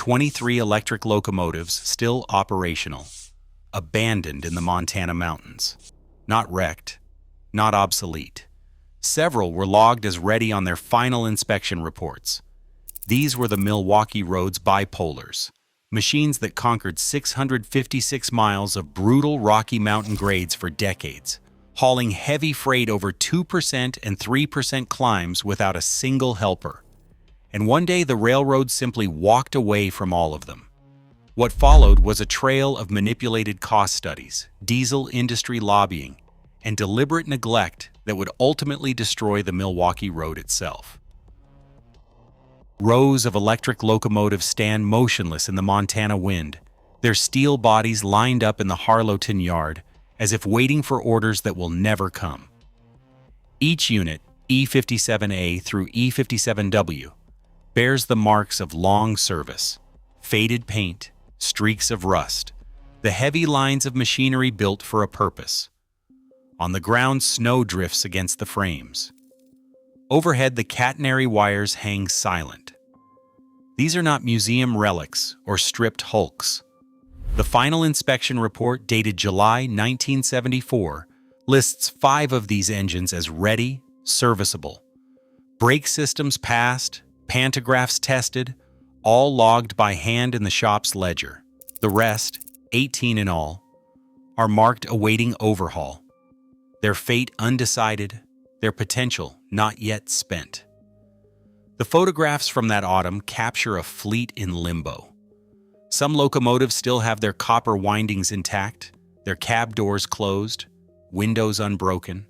23 electric locomotives still operational, abandoned in the Montana mountains. Not wrecked, not obsolete. Several were logged as ready on their final inspection reports. These were the Milwaukee Road Bipolars, machines that conquered 656 miles of brutal Rocky Mountain grades for decades, hauling heavy freight over 2% and 3% climbs without a single helper. And one day the railroad simply walked away from all of them. What followed was a trail of manipulated cost studies, diesel industry lobbying, and deliberate neglect that would ultimately destroy the Milwaukee Road itself. Rows of electric locomotives stand motionless in the Montana wind, their steel bodies lined up in the Harlowton yard, as if waiting for orders that will never come. Each unit, E57A through E57W, bears the marks of long service, faded paint, streaks of rust, the heavy lines of machinery built for a purpose. On the ground, snow drifts against the frames. Overhead, the catenary wires hang silent. These are not museum relics or stripped hulks. The final inspection report, dated July 1974, lists 5 of these engines as ready, serviceable. Brake systems passed, pantographs tested, all logged by hand in the shop's ledger. The rest, 18 in all, are marked awaiting overhaul. Their fate undecided, their potential not yet spent. The photographs from that autumn capture a fleet in limbo. Some locomotives still have their copper windings intact, their cab doors closed, windows unbroken.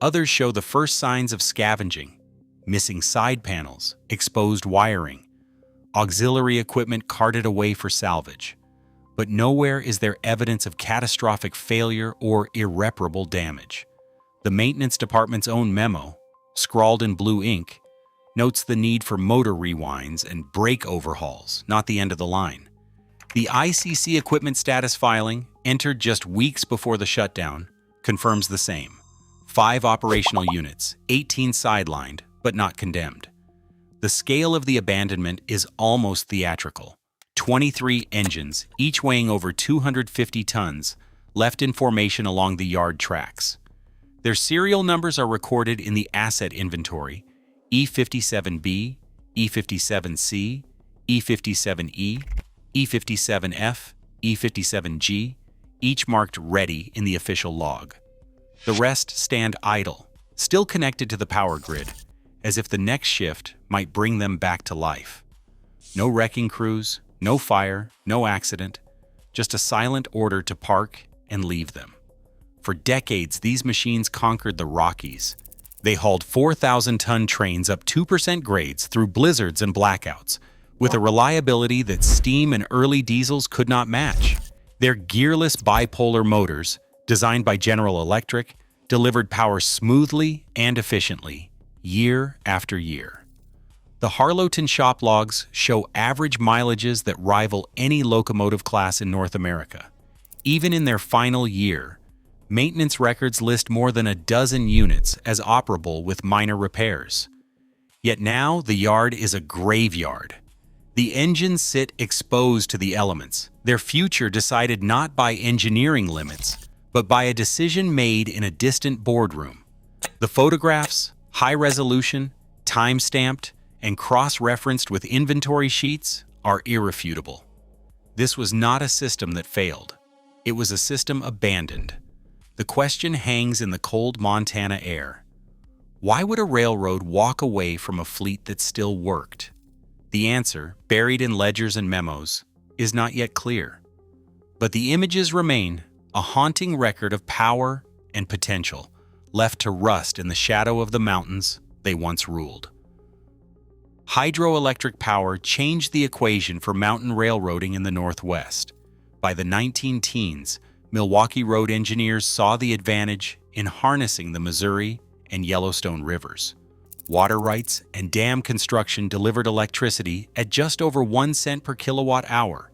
Others show the first signs of scavenging, missing side panels, exposed wiring, auxiliary equipment carted away for salvage. But nowhere is there evidence of catastrophic failure or irreparable damage. The maintenance department's own memo, scrawled in blue ink, notes the need for motor rewinds and brake overhauls, not the end of the line. The ICC equipment status filing, entered just weeks before the shutdown, confirms the same. 5 operational units, 18 sidelined, but not condemned. The scale of the abandonment is almost theatrical. 23 engines, each weighing over 250 tons, left in formation along the yard tracks. Their serial numbers are recorded in the asset inventory: E57B, E57C, E57E, E57F, E57G, each marked ready in the official log. The rest stand idle, still connected to the power grid, as if the next shift might bring them back to life. No wrecking crews, no fire, no accident, just a silent order to park and leave them. For decades, these machines conquered the Rockies. They hauled 4,000-ton trains up 2% grades through blizzards and blackouts, with a reliability that steam and early diesels could not match. Their gearless bipolar motors, designed by General Electric, delivered power smoothly and efficiently, year after year. The Harlowton shop logs show average mileages that rival any locomotive class in North America. Even in their final year, maintenance records list more than a dozen units as operable with minor repairs. Yet now the yard is a graveyard. The engines sit exposed to the elements, their future decided not by engineering limits, but by a decision made in a distant boardroom. The photographs, high resolution, time-stamped, and cross-referenced with inventory sheets, are irrefutable. This was not a system that failed. It was a system abandoned. The question hangs in the cold Montana air. Why would a railroad walk away from a fleet that still worked? The answer, buried in ledgers and memos, is not yet clear. But the images remain, a haunting record of power and potential, left to rust in the shadow of the mountains they once ruled. Hydroelectric power changed the equation for mountain railroading in the Northwest. By the 19-teens, Milwaukee Road engineers saw the advantage in harnessing the Missouri and Yellowstone rivers. Water rights and dam construction delivered electricity at just over 1 cent per kilowatt hour,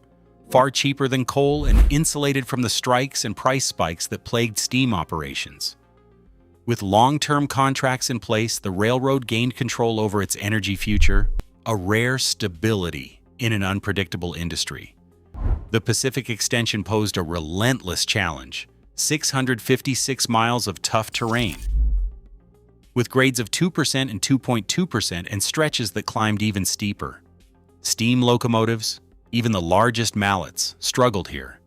far cheaper than coal and insulated from the strikes and price spikes that plagued steam operations. With long-term contracts in place, the railroad gained control over its energy future, a rare stability in an unpredictable industry. The Pacific Extension posed a relentless challenge, 656 miles of tough terrain, with grades of 2% and 2.2% and stretches that climbed even steeper. Steam locomotives, even the largest mallets, struggled here.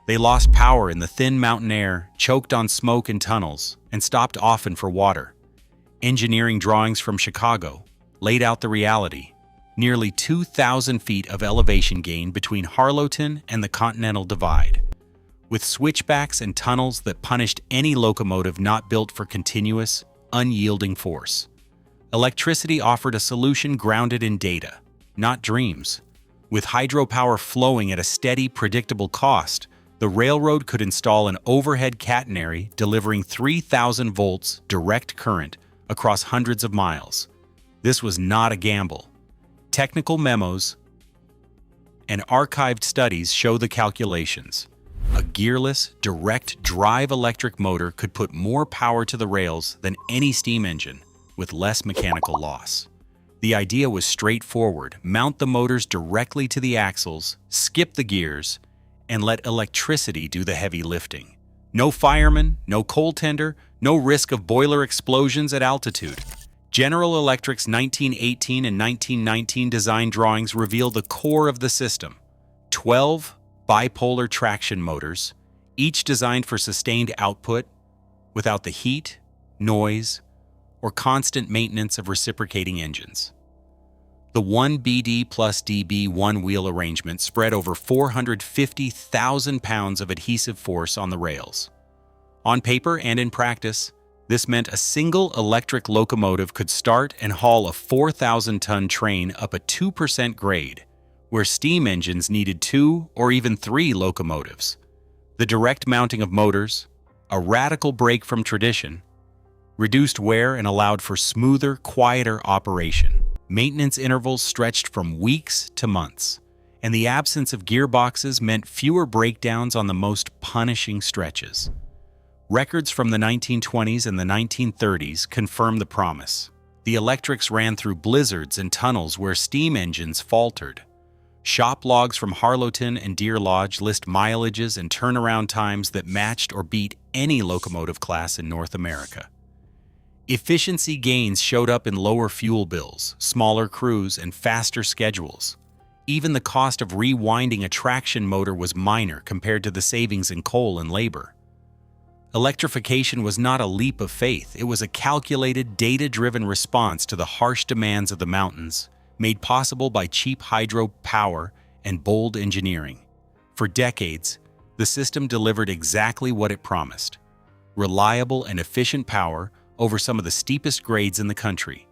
They lost power in the thin mountain air, choked on smoke in tunnels, and stopped often for water. Engineering drawings from Chicago laid out the reality: nearly 2,000 feet of elevation gain between Harlowton and the Continental Divide, with switchbacks and tunnels that punished any locomotive not built for continuous, unyielding force. Electricity offered a solution grounded in data, not dreams. With hydropower flowing at a steady, predictable cost, the railroad could install an overhead catenary delivering 3,000 volts direct current across hundreds of miles. This was not a gamble. Technical memos and archived studies show the calculations. A gearless, direct drive electric motor could put more power to the rails than any steam engine, with less mechanical loss. The idea was straightforward: mount the motors directly to the axles, skip the gears, and let electricity do the heavy lifting. No fireman, no coal tender, no risk of boiler explosions at altitude. General Electric's 1918 and 1919 design drawings reveal the core of the system: 12 bipolar traction motors, each designed for sustained output without the heat, noise, or constant maintenance of reciprocating engines. The 1BD plus DB one-wheel arrangement spread over 450,000 pounds of adhesive force on the rails. On paper and in practice, this meant a single electric locomotive could start and haul a 4,000-ton train up a 2% grade, where steam engines needed 2 or even 3 locomotives. The direct mounting of motors, a radical break from tradition, reduced wear and allowed for smoother, quieter operation. Maintenance intervals stretched from weeks to months, and the absence of gearboxes meant fewer breakdowns on the most punishing stretches. Records from the 1920s and the 1930s confirm the promise. The electrics ran through blizzards and tunnels where steam engines faltered. Shop logs from Harlowton and Deer Lodge list mileages and turnaround times that matched or beat any locomotive class in North America. Efficiency gains showed up in lower fuel bills, smaller crews, and faster schedules. Even the cost of rewinding a traction motor was minor compared to the savings in coal and labor. Electrification was not a leap of faith. It was a calculated, data-driven response to the harsh demands of the mountains, made possible by cheap hydro power and bold engineering. For decades, the system delivered exactly what it promised: reliable and efficient power over some of the steepest grades in the country.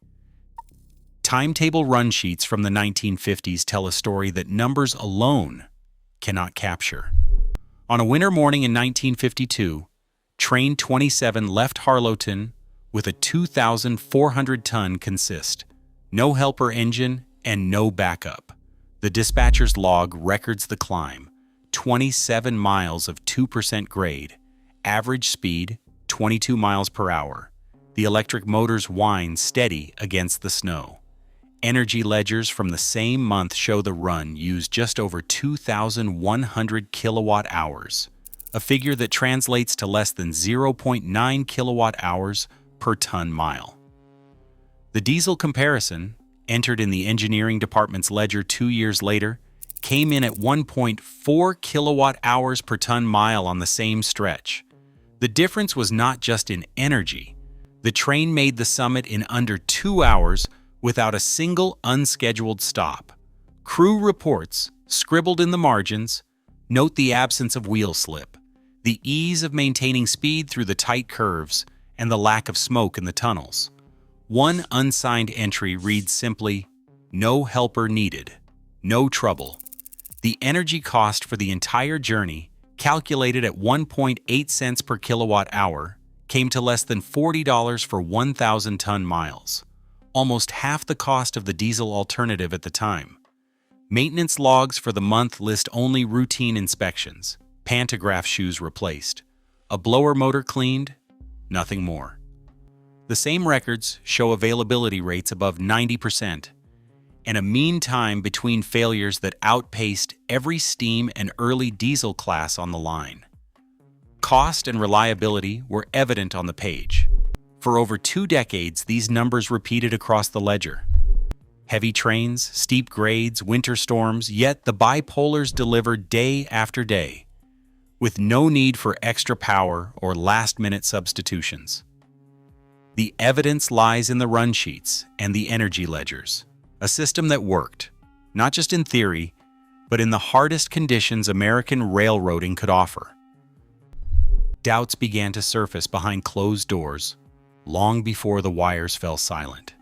Timetable run sheets from the 1950s tell a story that numbers alone cannot capture. On a winter morning in 1952, Train 27 left Harlowton with a 2,400-ton consist, no helper engine, and no backup. The dispatcher's log records the climb: 27 miles of 2% grade, average speed 22 miles per hour. The electric motors whine steady against the snow. Energy ledgers from the same month show the run used just over 2,100 kilowatt hours, a figure that translates to less than 0.9 kilowatt hours per ton mile. The diesel comparison, entered in the engineering department's ledger 2 years later, came in at 1.4 kilowatt hours per ton mile on the same stretch. The difference was not just in energy. The train made the summit in under 2 hours without a single unscheduled stop. Crew reports, scribbled in the margins, note the absence of wheel slip, the ease of maintaining speed through the tight curves, and the lack of smoke in the tunnels. One unsigned entry reads simply, "No helper needed. No trouble." The energy cost for the entire journey, calculated at 1.8 cents per kilowatt hour, came to less than $40 for 1,000 ton miles, almost half the cost of the diesel alternative at the time. Maintenance logs for the month list only routine inspections, pantograph shoes replaced, a blower motor cleaned, nothing more. The same records show availability rates above 90%, and a mean time between failures that outpaced every steam and early diesel class on the line. Cost and reliability were evident on the page. For over 2 decades, these numbers repeated across the ledger. Heavy trains, steep grades, winter storms, yet the Bipolars delivered day after day, with no need for extra power or last-minute substitutions. The evidence lies in the run sheets and the energy ledgers, a system that worked, not just in theory, but in the hardest conditions American railroading could offer. Doubts began to surface behind closed doors, long before the wires fell silent.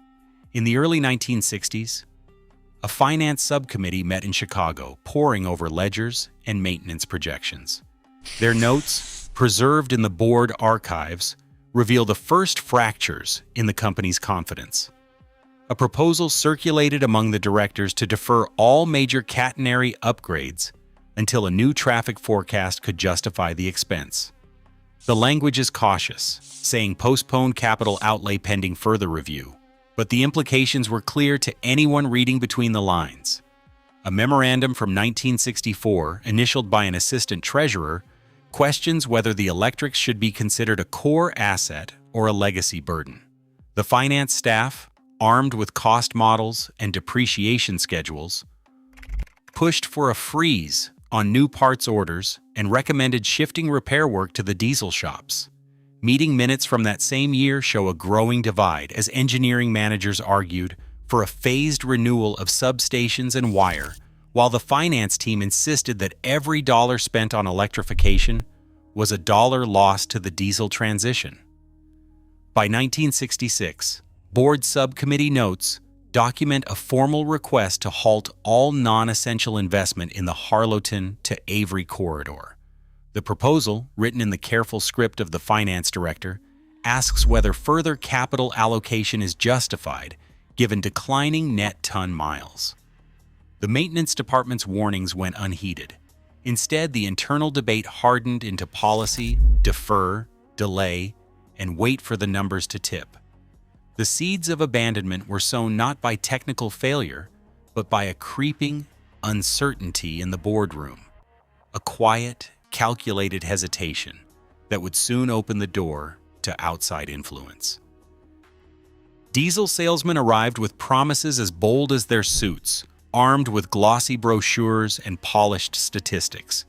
In the early 1960s, a finance subcommittee met in Chicago, poring over ledgers and maintenance projections. Their notes, preserved in the board archives, reveal the first fractures in the company's confidence. A proposal circulated among the directors to defer all major catenary upgrades until a new traffic forecast could justify the expense. The language is cautious, saying postpone capital outlay pending further review, but the implications were clear to anyone reading between the lines. A memorandum from 1964, initialed by an assistant treasurer, questions whether the electrics should be considered a core asset or a legacy burden. The finance staff, armed with cost models and depreciation schedules, pushed for a freeze on new parts orders and recommended shifting repair work to the diesel shops. Meeting minutes from that same year show a growing divide as engineering managers argued for a phased renewal of substations and wire, while the finance team insisted that every dollar spent on electrification was a dollar lost to the diesel transition. By 1966, board subcommittee notes document a formal request to halt all non-essential investment in the Harlowton to Avery corridor. The proposal, written in the careful script of the finance director, asks whether further capital allocation is justified given declining net ton miles. The maintenance department's warnings went unheeded. Instead, the internal debate hardened into policy, defer, delay, and wait for the numbers to tip. The seeds of abandonment were sown not by technical failure, but by a creeping uncertainty in the boardroom, a quiet, calculated hesitation that would soon open the door to outside influence. Diesel salesmen arrived with promises as bold as their suits, armed with glossy brochures and polished statistics.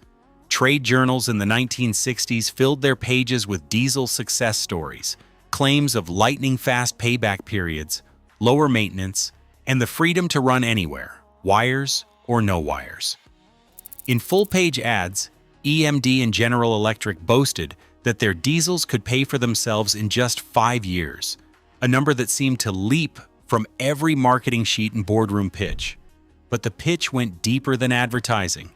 Trade journals in the 1960s filled their pages with diesel success stories, claims of lightning-fast payback periods, lower maintenance, and the freedom to run anywhere, wires or no wires. In full-page ads, EMD and General Electric boasted that their diesels could pay for themselves in just 5 years, a number that seemed to leap from every marketing sheet and boardroom pitch. But the pitch went deeper than advertising.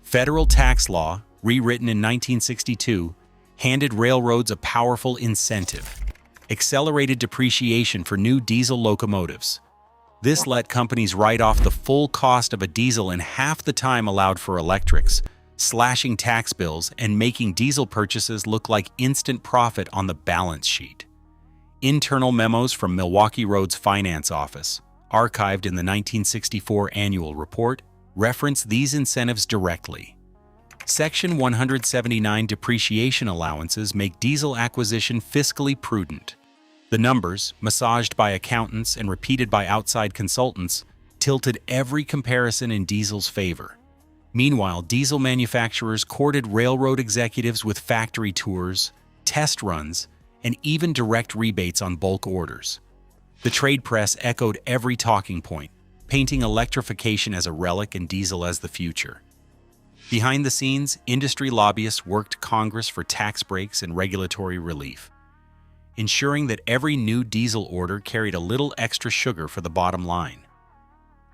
Federal tax law, rewritten in 1962, handed railroads a powerful incentive: accelerated depreciation for new diesel locomotives. This let companies write off the full cost of a diesel in half the time allowed for electrics, slashing tax bills and making diesel purchases look like instant profit on the balance sheet. Internal memos from Milwaukee Road's finance office, archived in the 1964 annual report, reference these incentives directly. Section 179 depreciation allowances make diesel acquisition fiscally prudent. The numbers, massaged by accountants and repeated by outside consultants, tilted every comparison in diesel's favor. Meanwhile, diesel manufacturers courted railroad executives with factory tours, test runs, and even direct rebates on bulk orders. The trade press echoed every talking point, painting electrification as a relic and diesel as the future. Behind the scenes, industry lobbyists worked Congress for tax breaks and regulatory relief, ensuring that every new diesel order carried a little extra sugar for the bottom line.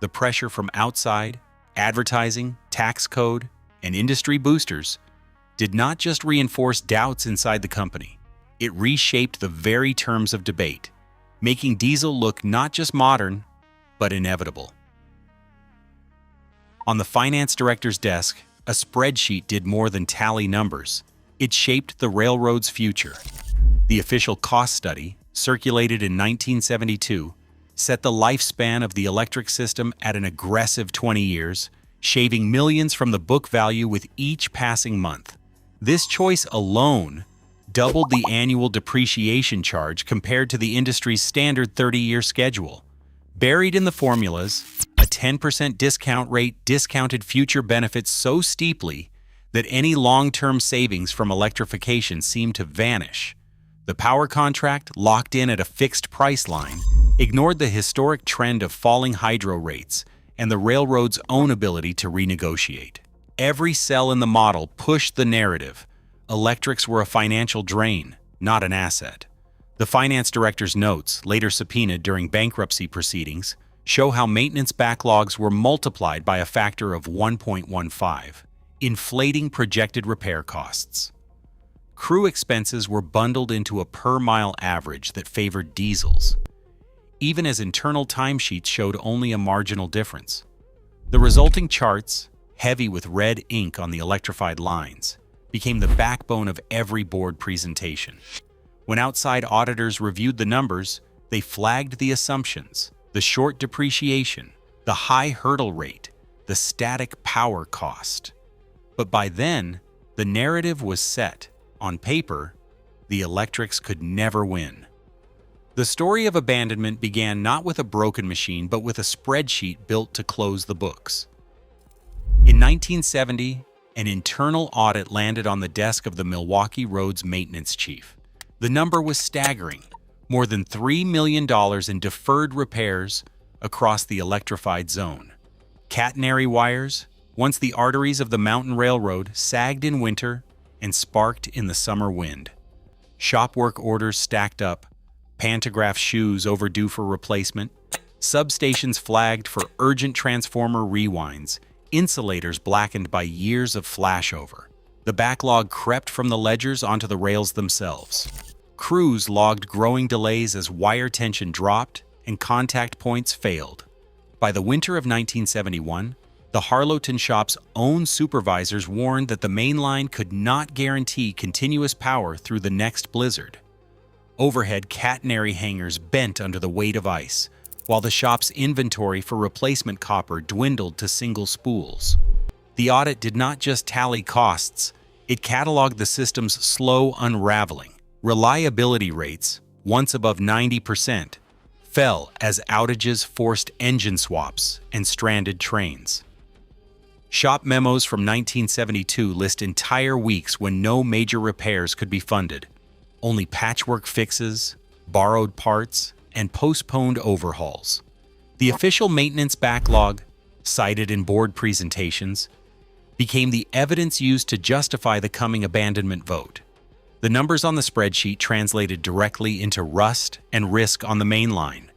The pressure from outside, advertising, tax code, and industry boosters did not just reinforce doubts inside the company. It reshaped the very terms of debate, making diesel look not just modern, but inevitable. On the finance director's desk, a spreadsheet did more than tally numbers. It shaped the railroad's future. The official cost study, circulated in 1972, set the lifespan of the electric system at an aggressive 20 years, shaving millions from the book value with each passing month. This choice alone doubled the annual depreciation charge compared to the industry's standard 30-year schedule. Buried in the formulas, a 10% discount rate discounted future benefits so steeply that any long-term savings from electrification seemed to vanish. The power contract, locked in at a fixed price line, ignored the historic trend of falling hydro rates and the railroad's own ability to renegotiate. Every cell in the model pushed the narrative. Electrics were a financial drain, not an asset. The finance director's notes, later subpoenaed during bankruptcy proceedings, show how maintenance backlogs were multiplied by a factor of 1.15, inflating projected repair costs. Crew expenses were bundled into a per-mile average that favored diesels, even as internal timesheets showed only a marginal difference. The resulting charts, heavy with red ink on the electrified lines, became the backbone of every board presentation. When outside auditors reviewed the numbers, they flagged the assumptions, the short depreciation, the high hurdle rate, the static power cost. But by then, the narrative was set. On paper, the electrics could never win. The story of abandonment began not with a broken machine, but with a spreadsheet built to close the books. In 1970, an internal audit landed on the desk of the Milwaukee Road's maintenance chief. The number was staggering: more than $3 million in deferred repairs across the electrified zone. Catenary wires, once the arteries of the mountain railroad, sagged in winter and sparked in the summer wind. Shop work orders stacked up, pantograph shoes overdue for replacement, substations flagged for urgent transformer rewinds, insulators blackened by years of flashover. The backlog crept from the ledgers onto the rails themselves. Crews logged growing delays as wire tension dropped and contact points failed. By the winter of 1971, the Harlowton shop's own supervisors warned that the main line could not guarantee continuous power through the next blizzard. Overhead catenary hangers bent under the weight of ice, while the shop's inventory for replacement copper dwindled to single spools. The audit did not just tally costs, it cataloged the system's slow unraveling. Reliability rates, once above 90%, fell as outages forced engine swaps and stranded trains. Shop memos from 1972 list entire weeks when no major repairs could be funded. Only patchwork fixes, borrowed parts, and postponed overhauls. The official maintenance backlog, cited in board presentations, became the evidence used to justify the coming abandonment vote. The numbers on the spreadsheet translated directly into rust and risk on the main line.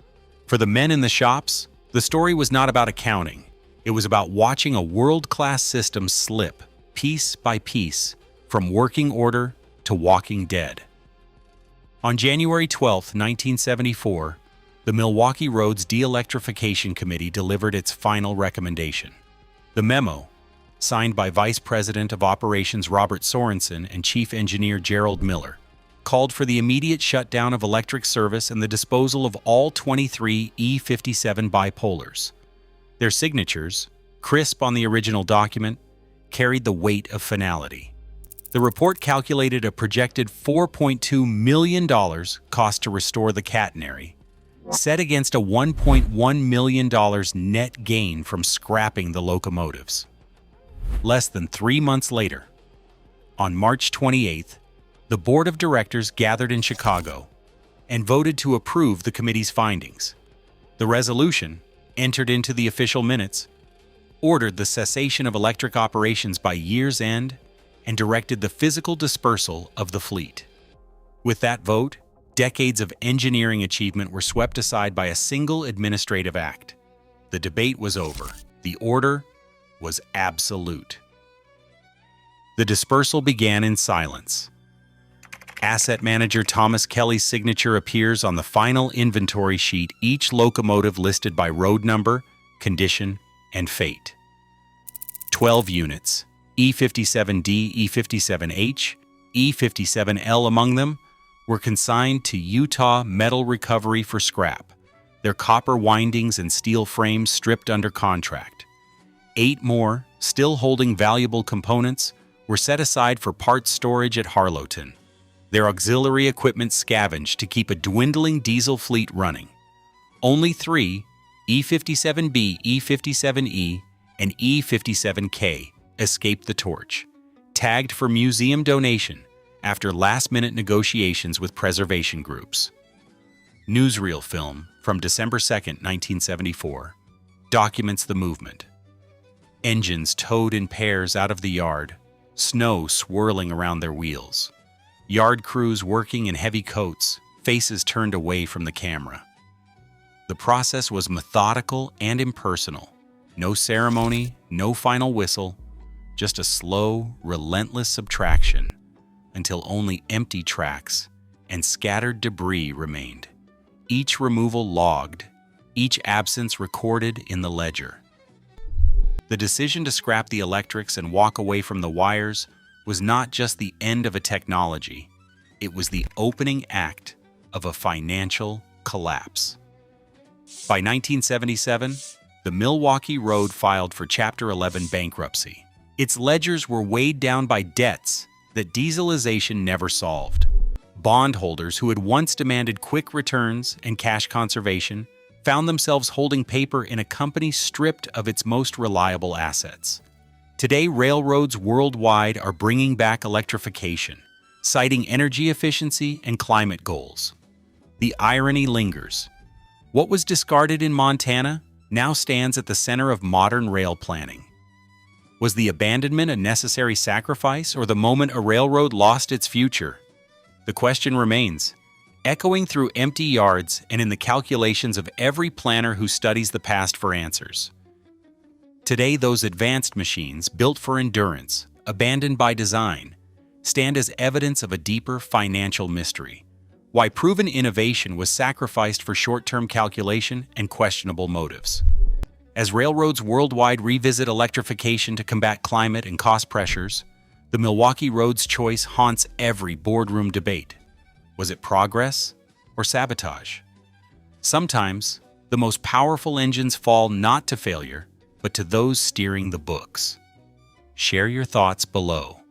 For the men in the shops, the story was not about accounting. It was about watching a world-class system slip, piece by piece, from working order to walking dead. On January 12, 1974, the Milwaukee Road's De-Electrification Committee delivered its final recommendation. The memo, signed by Vice President of Operations Robert Sorensen and Chief Engineer Gerald Miller, called for the immediate shutdown of electric service and the disposal of all 23 E57 bipolars. Their signatures, crisp on the original document, carried the weight of finality. The report calculated a projected $4.2 million cost to restore the catenary, set against a $1.1 million net gain from scrapping the locomotives. Less than 3 months later, on March 28th, the board of directors gathered in Chicago and voted to approve the committee's findings. The resolution, entered into the official minutes, ordered the cessation of electric operations by year's end and directed the physical dispersal of the fleet. With that vote, decades of engineering achievement were swept aside by a single administrative act. The debate was over. The order was absolute. The dispersal began in silence. Asset manager Thomas Kelly's signature appears on the final inventory sheet, each locomotive listed by road number, condition, and fate. 12 units, E57D, E57H, E57L among them, were consigned to Utah Metal Recovery for scrap. their copper windings and steel frames stripped under contract. 8 more, still holding valuable components, were set aside for parts storage at Harlowton, their auxiliary equipment scavenged to keep a dwindling diesel fleet running. Only 3, E57B, E57E, and E57K, escaped the torch, tagged for museum donation after last-minute negotiations with preservation groups. Newsreel film from December 2, 1974, documents the movement. Engines towed in pairs out of the yard, snow swirling around their wheels. Yard crews working in heavy coats, faces turned away from the camera. The process was methodical and impersonal. No ceremony, no final whistle, just a slow, relentless subtraction until only empty tracks and scattered debris remained. Each removal logged, each absence recorded in the ledger. The decision to scrap the electrics and walk away from the wires was not just the end of a technology, it was the opening act of a financial collapse. By 1977, the Milwaukee Road filed for Chapter 11 bankruptcy. Its ledgers were weighed down by debts that dieselization never solved. Bondholders who had once demanded quick returns and cash conservation found themselves holding paper in a company stripped of its most reliable assets. Today, railroads worldwide are bringing back electrification, citing energy efficiency and climate goals. The irony lingers. What was discarded in Montana now stands at the center of modern rail planning. Was the abandonment a necessary sacrifice, or the moment a railroad lost its future? The question remains, echoing through empty yards and in the calculations of every planner who studies the past for answers. Today, those advanced machines, built for endurance, abandoned by design, stand as evidence of a deeper financial mystery. Why proven innovation was sacrificed for short-term calculation and questionable motives. As railroads worldwide revisit electrification to combat climate and cost pressures, the Milwaukee Road's choice haunts every boardroom debate. Was it progress or sabotage? Sometimes, the most powerful engines fall not to failure, but to those steering the books. Share your thoughts below.